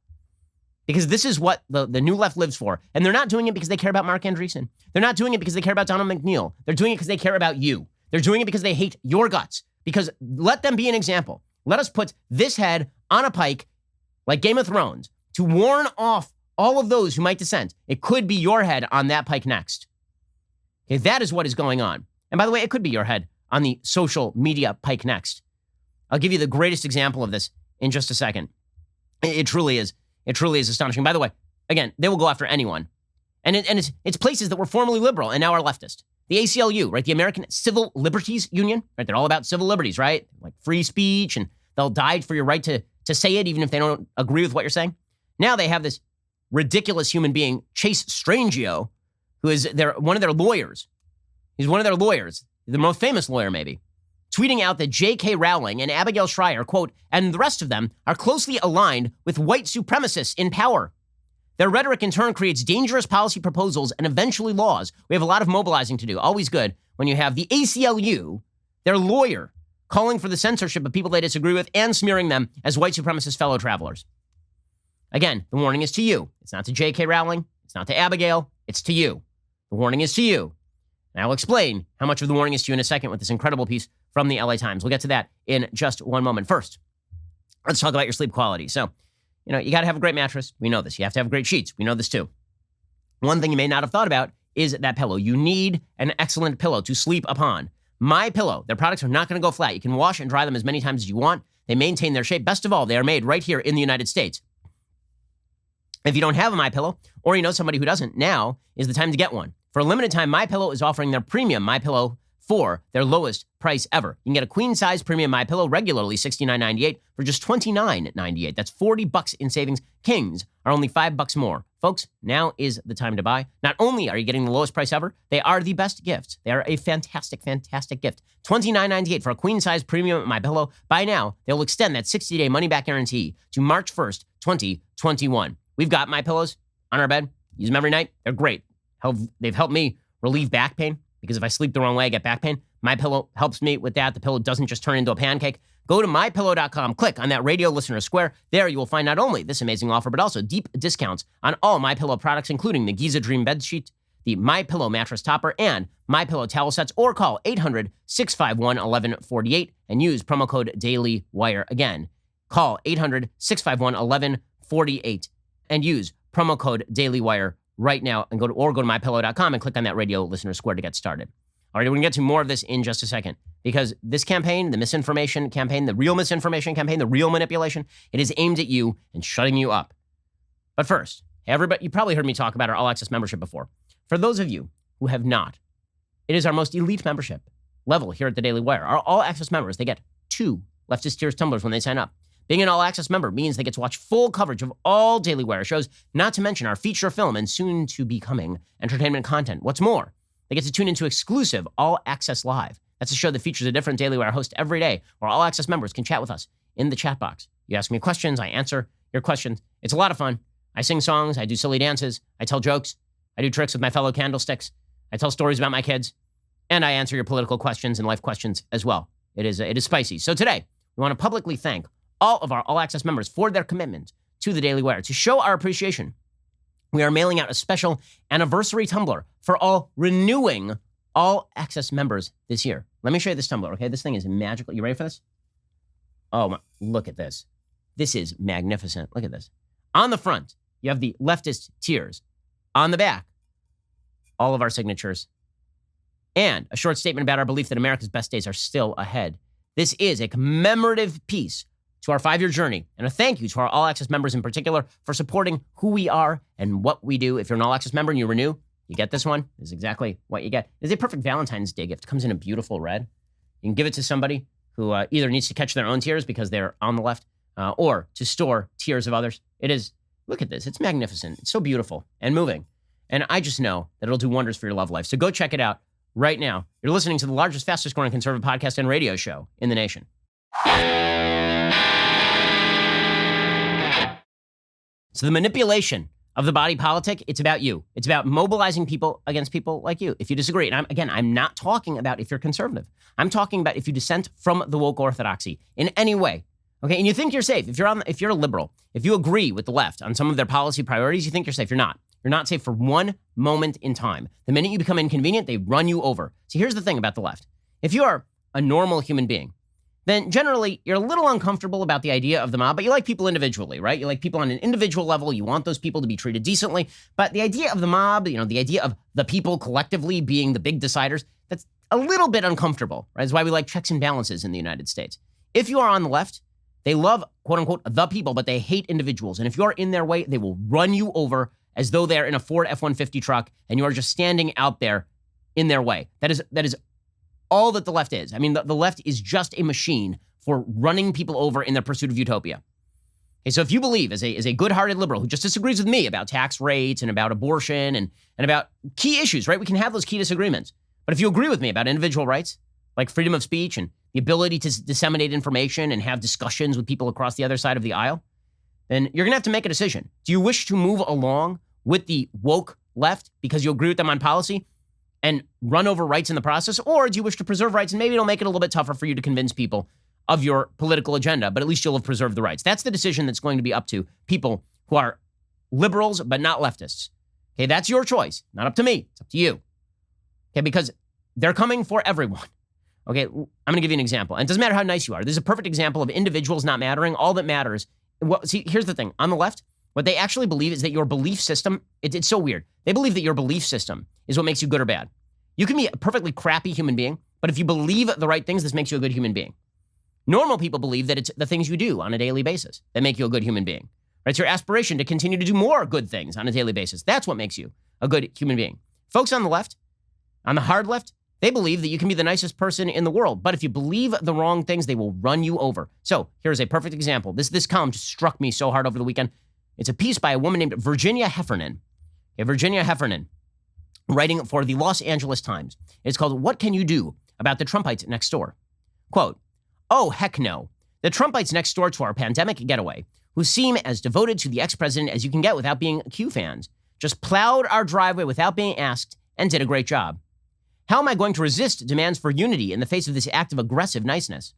Because this is what the new left lives for. And they're not doing it because they care about Mark Andreessen. They're not doing it because they care about Donald McNeil. They're doing it because they care about you. They're doing it because they hate your guts. Because let them be an example. Let us put this head on a pike, like Game of Thrones, to warn off all of those who might dissent. It could be your head on that pike next. Okay, that is what is going on. And by the way, it could be your head on the social media pike next. I'll give you the greatest example of this in just a second. It truly is. It truly is astonishing. By the way, again, they will go after anyone. And it's places that were formerly liberal and now are leftist. The ACLU, right? The American Civil Liberties Union, right? They're all about civil liberties, right? Like free speech, and they'll die for your right to say it even if they don't agree with what you're saying. Now they have this ridiculous human being, Chase Strangio, who is one of their lawyers. He's one of their lawyers, the most famous lawyer maybe, tweeting out that J.K. Rowling and Abigail Shrier, quote, and the rest of them are closely aligned with white supremacists in power. Their rhetoric in turn creates dangerous policy proposals and eventually laws. We have a lot of mobilizing to do. Always good when you have the ACLU, their lawyer, calling for the censorship of people they disagree with and smearing them as white supremacist fellow travelers. Again, the warning is to you. It's not to J.K. Rowling. It's not to Abigail. It's to you. The warning is to you. And I'll explain how much of the warning is to you in a second with this incredible piece from the LA Times. We'll get to that in just one moment. First, let's talk about your sleep quality. So, you got to have a great mattress. We know this. You have to have great sheets. We know this too. One thing you may not have thought about is that pillow. You need an excellent pillow to sleep upon. My Pillow, their products are not going to go flat. You can wash and dry them as many times as you want. They maintain their shape. Best of all, they are made right here in the United States. If you don't have a My Pillow, or you know somebody who doesn't, now is the time to get one. For a limited time, My Pillow is offering their premium My Pillow for their lowest price ever. You can get a queen-size premium My Pillow regularly $69.98 for just $29.98. That's $40 in savings. Kings are only $5 more. Folks, now is the time to buy. Not only are you getting the lowest price ever, they are the best gifts. They are a fantastic, fantastic gift. $29.98 for a queen-size premium My Pillow. Buy now. They'll extend that 60-day money-back guarantee to March 1st, 2021. We've got My Pillows on our bed. Use them every night. They're great. They've helped me relieve back pain, because if I sleep the wrong way, I get back pain. My Pillow helps me with that. The pillow doesn't just turn into a pancake. Go to mypillow.com, click on that radio listener square. There you will find not only this amazing offer, but also deep discounts on all My Pillow products, including the Giza Dream bed sheet, the My Pillow mattress topper, and My Pillow towel sets, or call 800-651-1148 and use promo code DailyWire. Again, call 800-651-1148 and use promo code DailyWire right now, and go to mypillow.com and click on that radio listener square to get started. All right, we're going to get to more of this in just a second, because this campaign, the misinformation campaign, the real misinformation campaign, the real manipulation, it is aimed at you and shutting you up. But first, everybody, you probably heard me talk about our all-access membership before. For those of you who have not, it is our most elite membership level here at the Daily Wire. Our all-access members, they get 2 Leftist Tears tumblers when they sign up. Being an all-access member means they get to watch full coverage of all Daily Wire shows, not to mention our feature film and soon-to-be-coming entertainment content. What's more, They get to tune into exclusive All Access Live. That's a show that features a different Daily Wire host every day, where All Access members can chat with us in the chat box. You ask me questions, I answer your questions. It's a lot of fun. I sing songs, I do silly dances, I tell jokes, I do tricks with my fellow candlesticks, I tell stories about my kids, and I answer your political questions and life questions as well. It is spicy. So today, we want to publicly thank all of our All Access members for their commitment to the Daily Wire. To show our appreciation, we are mailing out a special anniversary tumbler for all renewing All Access members this year. Let me show you this tumbler, okay? This thing is magical. You ready for this? Oh, look at this. This is magnificent. Look at this. On the front, you have the leftist tiers. On the back, all of our signatures. And a short statement about our belief that America's best days are still ahead. This is a commemorative piece to our 5-year journey, and a thank you to our All Access members in particular for supporting who we are and what we do. If you're an All Access member and you renew, you get this one. This is exactly what you get. It's a perfect Valentine's Day gift. It comes in a beautiful red. You can give it to somebody who either needs to catch their own tears because they're on the left, or to store tears of others. It is, look at this. It's magnificent. It's so beautiful and moving. And I just know that it'll do wonders for your love life. So go check it out right now. You're listening to the largest, fastest growing conservative podcast and radio show in the nation. So the manipulation of the body politic, it's about you. It's about mobilizing people against people like you. If you disagree, and I'm not talking about if you're conservative. I'm talking about if you dissent from the woke orthodoxy in any way. Okay, and you think you're safe. If you're a liberal, if you agree with the left on some of their policy priorities, you think you're safe. You're not. You're not safe for one moment in time. The minute you become inconvenient, they run you over. So here's the thing about the left. If you are a normal human being, then generally you're a little uncomfortable about the idea of the mob, but you like people individually, right? You like people on an individual level. You want those people to be treated decently. But the idea of the mob, the idea of the people collectively being the big deciders, that's a little bit uncomfortable, right? That's why we like checks and balances in the United States. If you are on the left, they love, quote unquote, the people, but they hate individuals. And if you're in their way, they will run you over as though they're in a Ford F-150 truck and you are just standing out there in their way. That is all that the left is. I mean, the left is just a machine for running people over in their pursuit of utopia. Okay, so if you believe, as a good-hearted liberal who just disagrees with me about tax rates and about abortion and about key issues, right? We can have those key disagreements. But if you agree with me about individual rights, like freedom of speech and the ability to disseminate information and have discussions with people across the other side of the aisle, then you're going to have to make a decision. Do you wish to move along with the woke left because you agree with them on policy and run over rights in the process? Or do you wish to preserve rights and maybe it'll make it a little bit tougher for you to convince people of your political agenda, but at least you'll have preserved the rights? That's the decision that's going to be up to people who are liberals but not leftists. Okay, that's your choice. Not up to me. It's up to you. Okay, because they're coming for everyone. Okay, I'm going to give you an example. And it doesn't matter how nice you are. This is a perfect example of individuals not mattering. All that matters. Well, see, here's the thing. On the left, what they actually believe is that your belief system, it's so weird. They believe that your belief system is what makes you good or bad. You can be a perfectly crappy human being, but if you believe the right things, this makes you a good human being. Normal people believe that it's the things you do on a daily basis that make you a good human being. Right? It's your aspiration to continue to do more good things on a daily basis. That's what makes you a good human being. Folks on the left, on the hard left, they believe that you can be the nicest person in the world, but if you believe the wrong things, they will run you over. So here's a perfect example. This column just struck me so hard over the weekend. It's a piece by a woman named Virginia Heffernan. Okay, Virginia Heffernan, writing for the Los Angeles Times. It's called, "What Can You Do About the Trumpites Next Door?" Quote, "Oh, heck no. The Trumpites next door to our pandemic getaway, who seem as devoted to the ex-president as you can get without being Q fans, just plowed our driveway without being asked and did a great job. How am I going to resist demands for unity in the face of this act of aggressive niceness?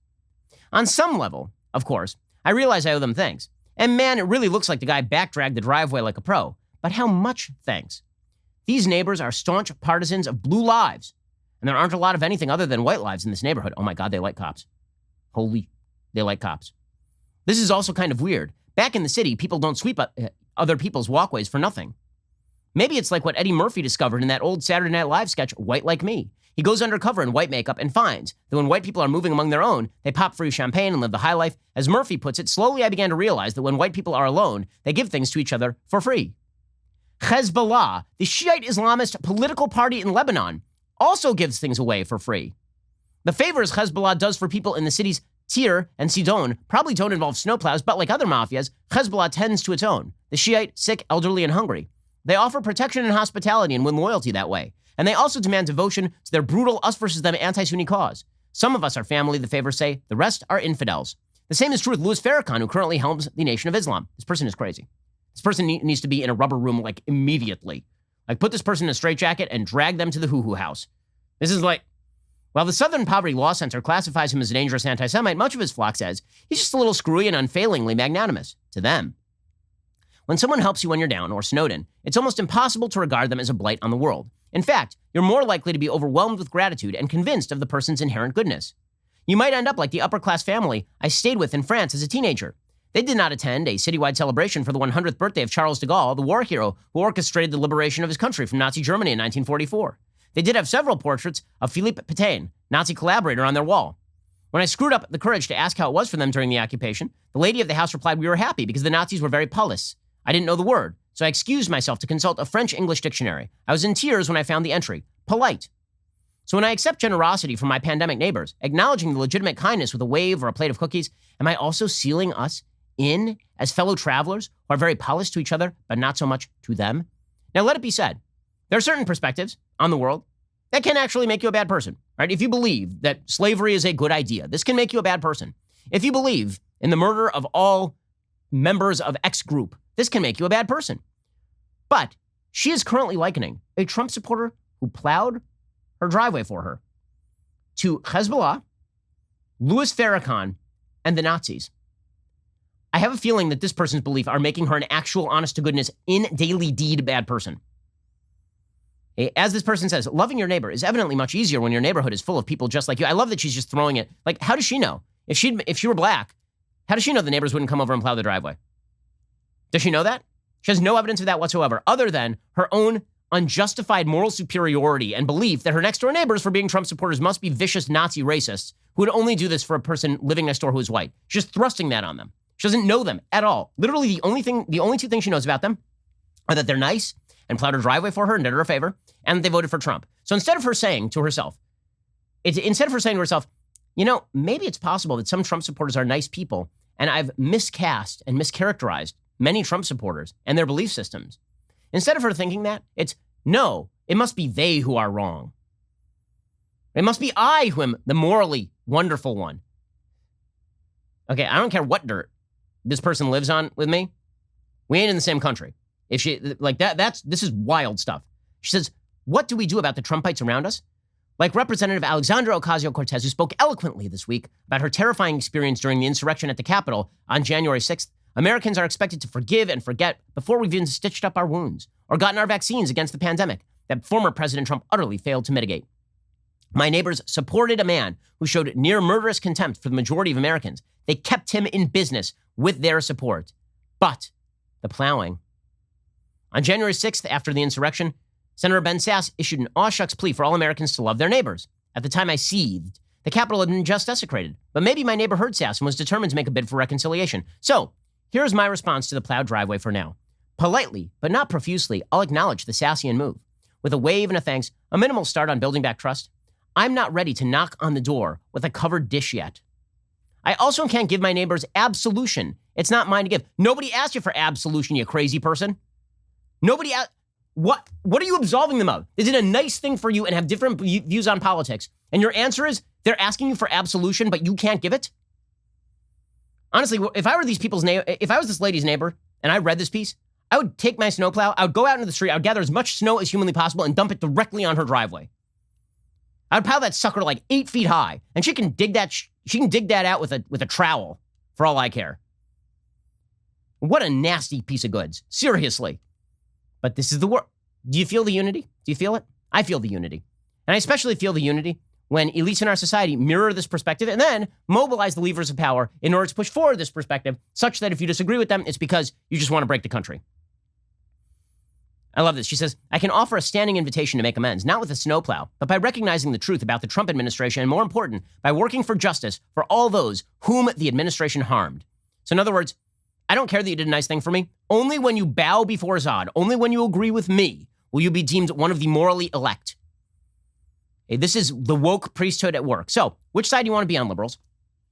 On some level, of course, I realize I owe them thanks. And man, it really looks like the guy backdragged the driveway like a pro. But how much thanks? These neighbors are staunch partisans of blue lives. And there aren't a lot of anything other than white lives in this neighborhood. Oh my God, they like cops. Holy, they like cops. This is also kind of weird. Back in the city, people don't sweep other people's walkways for nothing. Maybe it's like what Eddie Murphy discovered in that old Saturday Night Live sketch, White Like Me. He goes undercover in white makeup and finds that when white people are moving among their own, they pop free champagne and live the high life. As Murphy puts it, slowly I began to realize that when white people are alone, they give things to each other for free. Hezbollah, the Shiite Islamist political party in Lebanon, also gives things away for free. The favors Hezbollah does for people in the cities Tyre and Sidon probably don't involve snowplows, but like other mafias, Hezbollah tends to its own, the Shiite, sick, elderly, and hungry. They offer protection and hospitality and win loyalty that way. And they also demand devotion to their brutal us versus them anti-Sunni cause. Some of us are family, the favors say. The rest are infidels. The same is true with Louis Farrakhan, who currently helms the Nation of Islam. This person is crazy. This person needs to be in a rubber room, like, immediately. Like, put this person in a straitjacket and drag them to the hoo-hoo house. This is like, while the Southern Poverty Law Center classifies him as a dangerous anti-Semite, much of his flock says he's just a little screwy and unfailingly magnanimous to them. When someone helps you when you're down, or Snowden, it's almost impossible to regard them as a blight on the world. In fact, you're more likely to be overwhelmed with gratitude and convinced of the person's inherent goodness. You might end up like the upper-class family I stayed with in France as a teenager. They did not attend a citywide celebration for the 100th birthday of Charles de Gaulle, the war hero who orchestrated the liberation of his country from Nazi Germany in 1944. They did have several portraits of Philippe Pétain, Nazi collaborator, on their wall. When I screwed up the courage to ask how it was for them during the occupation, the lady of the house replied we were happy because the Nazis were very polis. I didn't know the word, so I excused myself to consult a French-English dictionary. I was in tears when I found the entry, polite. So when I accept generosity from my pandemic neighbors, acknowledging the legitimate kindness with a wave or a plate of cookies, am I also sealing us in as fellow travelers who are very polished to each other, but not so much to them? Now, let it be said, there are certain perspectives on the world that can actually make you a bad person, right? If you believe that slavery is a good idea, this can make you a bad person. If you believe in the murder of all members of X group, this can make you a bad person. But she is currently likening a Trump supporter who plowed her driveway for her to Hezbollah, Louis Farrakhan, and the Nazis. I have a feeling that this person's beliefs are making her an actual, honest-to-goodness, in daily deed bad person. As this person says, loving your neighbor is evidently much easier when your neighborhood is full of people just like you. I love that she's just throwing it. Like, how does she know? If she were black, how does she know the neighbors wouldn't come over and plow the driveway? Does she know that? She has no evidence of that whatsoever, other than her own unjustified moral superiority and belief that her next-door neighbors, for being Trump supporters, must be vicious Nazi racists who would only do this for a person living next door who is white. She's just thrusting that on them. She doesn't know them at all. Literally, the only two things she knows about them are that they're nice and plowed her driveway for her and did her a favor, and that they voted for Trump. So instead of her saying to herself, you know, maybe it's possible that some Trump supporters are nice people, and I've miscast and mischaracterized many Trump supporters and their belief systems. Instead of her thinking that, it's, no, it must be they who are wrong. It must be I who am the morally wonderful one. Okay, I don't care what dirt this person lives on with me. We ain't in the same country. If she, like this is wild stuff. She says, what do we do about the Trumpites around us? Like Representative Alexandra Ocasio-Cortez, who spoke eloquently this week about her terrifying experience during the insurrection at the Capitol on January 6th, Americans are expected to forgive and forget before we've even stitched up our wounds or gotten our vaccines against the pandemic that former President Trump utterly failed to mitigate. My neighbors supported a man who showed near murderous contempt for the majority of Americans. They kept him in business with their support. But the plowing. On January 6th, after the insurrection, Senator Ben Sasse issued an aw-shucks plea for all Americans to love their neighbors. At the time, I seethed. The Capitol had been just desecrated. But maybe my neighbor heard Sasse and was determined to make a bid for reconciliation. So, here's my response to the plowed driveway for now. Politely, but not profusely, I'll acknowledge the Sassian move. With a wave and a thanks, a minimal start on building back trust. I'm not ready to knock on the door with a covered dish yet. I also can't give my neighbors absolution. It's not mine to give. Nobody asked you for absolution, you crazy person. Nobody asked. What are you absolving them of? Is it a nice thing for you and have different views on politics? And your answer is they're asking you for absolution, but you can't give it? Honestly, if I were if I was this lady's neighbor and I read this piece, I would take my snowplow, I would go out into the street, I would gather as much snow as humanly possible and dump it directly on her driveway. I would pile that sucker to like 8 feet high, and she can dig that out with a trowel, for all I care. What a nasty piece of goods. Seriously. But this is the world. Do you feel the unity? Do you feel it? I feel the unity. And I especially feel the unity when elites in our society mirror this perspective and then mobilize the levers of power in order to push forward this perspective, such that if you disagree with them, it's because you just want to break the country. I love this. She says, I can offer a standing invitation to make amends, not with a snowplow, but by recognizing the truth about the Trump administration, and more important, by working for justice for all those whom the administration harmed. So in other words, I don't care that you did a nice thing for me. Only when you bow before Zod, only when you agree with me, will you be deemed one of the morally elect. Hey, this is the woke priesthood at work. So, which side do you want to be on, liberals?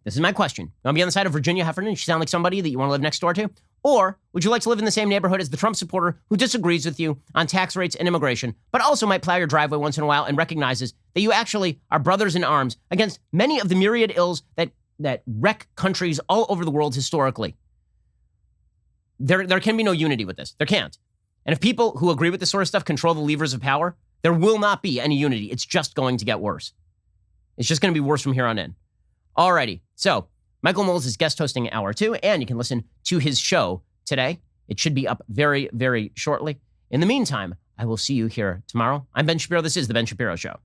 This is my question. You want to be on the side of Virginia Heffernan? She sound like somebody that you want to live next door to? Or would you like to live in the same neighborhood as the Trump supporter who disagrees with you on tax rates and immigration, but also might plow your driveway once in a while and recognizes that you actually are brothers in arms against many of the myriad ills that wreck countries all over the world historically? There can be no unity with this. There can't. And if people who agree with this sort of stuff control the levers of power, there will not be any unity. It's just going to get worse. It's just going to be worse from here on in. Alrighty. So Michael Knowles is guest hosting Hour 2, and you can listen to his show today. It should be up very, very shortly. In the meantime, I will see you here tomorrow. I'm Ben Shapiro. This is The Ben Shapiro Show.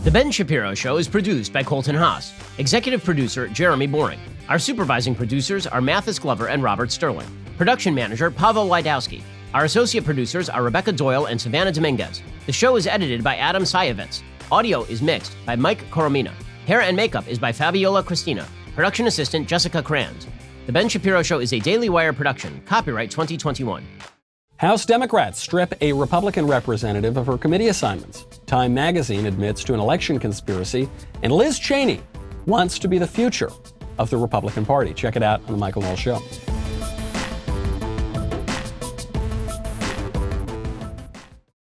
The Ben Shapiro Show is produced by Colton Haas. Executive producer, Jeremy Boring. Our supervising producers are Mathis Glover and Robert Sterling. Production manager, Pavel Wydowski. Our associate producers are Rebecca Doyle and Savannah Dominguez. The show is edited by Adam Sayevitz. Audio is mixed by Mike Coromina. Hair and makeup is by Fabiola Cristina. Production assistant, Jessica Kranz. The Ben Shapiro Show is a Daily Wire production. Copyright 2021. House Democrats strip a Republican representative of her committee assignments. Time magazine admits to an election conspiracy, and Liz Cheney wants to be the future of the Republican Party. Check it out on The Michael Knowles Show.